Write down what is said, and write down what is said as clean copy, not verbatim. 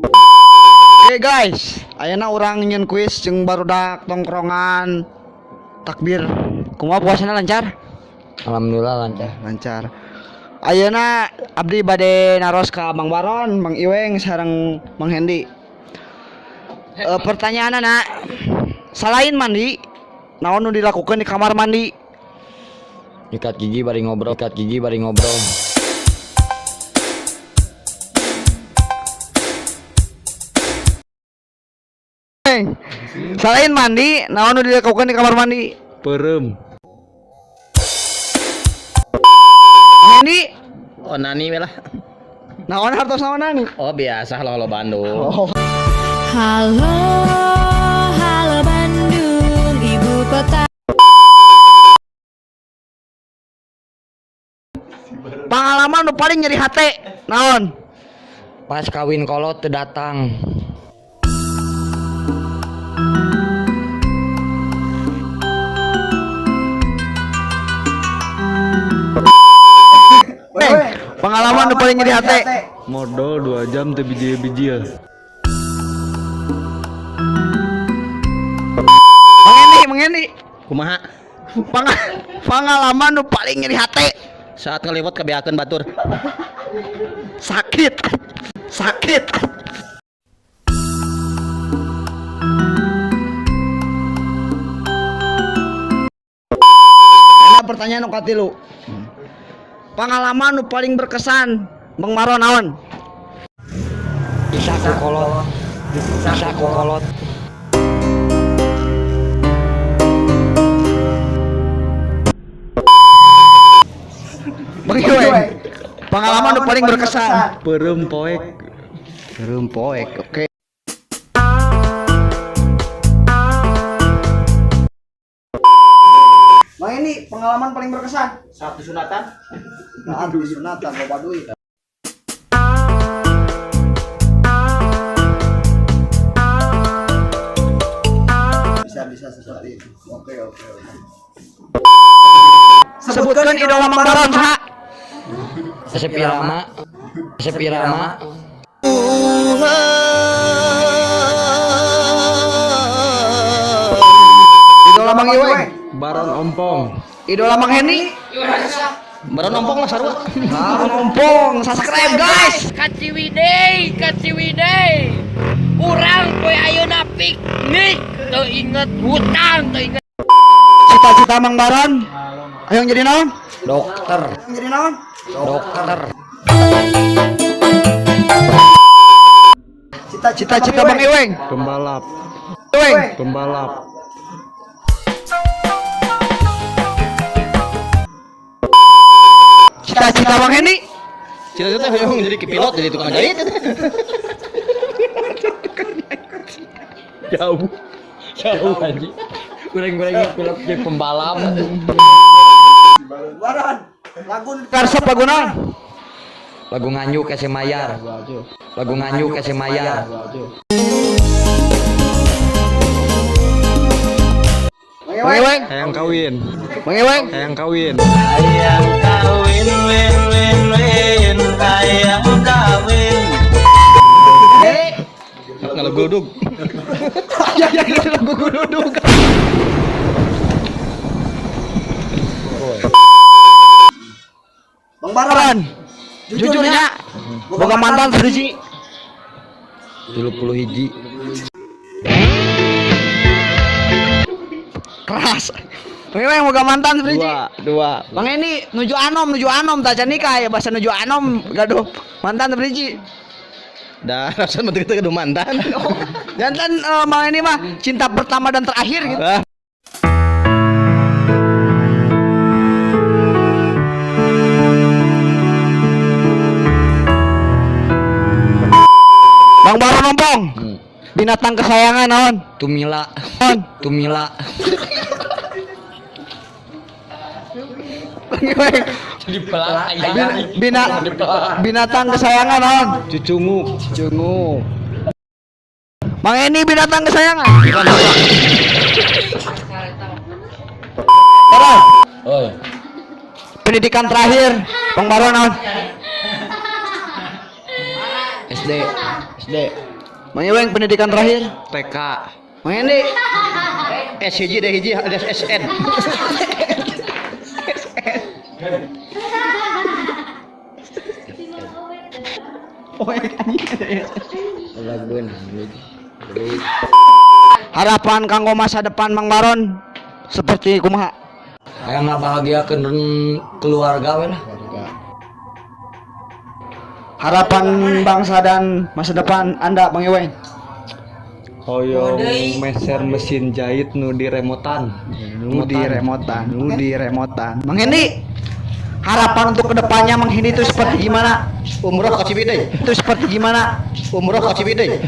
Oke guys, ayeuna urang nyen kuis jeung barudak tongkrongan takbir. Kumaha puasana lancar? Alhamdulillah lancar. Lancar. Ayeuna abdi bade naros ka Mang Baron, Mang Iweng sareng Mang Hendi. Pertanyaanna, selain mandi, naon nu dilakukan di kamar mandi? Ikat gigi bari ngobrol. Selain mandi, naon nu dilakukan di kamar mandi? Perem. Hendi, Onani we lah. naon hartos naon nani? Oh biasa lo Bandung. Oh. Halo, halo Bandung, ibu kota. Pengalaman nu paling nyeri hate, naon? Pas kawin kolot teu datang. Pengalaman nu paling nyeri hate. Modal 2 jam teu bijil-bijil. Mang Hendi. Kumaha? Pengalaman nu paling nyeri hate. Saat ngeliwat kebiakeun batur. Sakit. Ada pertanyaan nu katilu. Pengalaman nu paling berkesan Bang Maron naon? Isaku kolot. Bang Iweng. Pengalaman nu paling berkesan. Perem poek. Oke. Bang ini pengalaman paling berkesan. Saat sunatan. Aduh, sunatan bawa duit. Bisa sesuatu. Oke. Sebutkan idola Mang Baron, Sa. Sepirama. Idola Mang Iweng. Baron ompong. Idola Mang Hendi. Baru nompong lah sarua. Ompong, subscribe guys. Kaciwidey urang poe ayeuna piknik teu inget hutang teu inget Cita-cita Mang Baron. Ayo jadi naon? Dokter. Jadi naon? Cita-cita Bang Iweng. Pembalap. Pembalap. Cita-cita Bang Hendi. Cita-cita yang jadi pilot jadi tukang jahit. Jauh aja. Goreng-goreng pilot jadi pembalap. Baron. Lagu karsep laguna. Lagu nganyu ke Semayar. Bang Iweng. Hayang kawin. Bang Iweng. Hayang kawin. Kalau godog. Ya lagu gudug. Bang Baron. Jujurnya boga mantan seriji. 30 hiji. Keras. Bang Iweng boga mantan seriji. Dua. Bang ini nuju anom tak nikah ya bahasa nuju anom gaduh mantan seriji. Dah rasa menteri itu kedua mantan. Jantan Bang ini mah cinta pertama dan terakhir gitu. Bang Baron ompong. Binatang kesayangan naon? Tumila. Bang Iweng. Jadi pelak Binatang kesayangan naon? Cucungu. Bang ini binatang kesayangan. Baron. Oi. Pendidikan terakhir Bang Baron naon? SD. Mang Iweng pendidikan terakhir. TK. Mang Hendi. SHJ deh hiji alias SN. Harapan kanggo masa depan Mang Baron seperti kumaha? Aya ngabahagiakeun keluarga we lah. Harapan bangsa dan masa depan Anda Mang Iweng. Hoyong meser mesin jahit nu di remotan. Nu di remotan. Mang Hendi. Harapan untuk kedepannya Mang Hendi itu seperti gimana? Umroh ka Ciwidey. Itu seperti gimana? Umroh ka Ciwidey.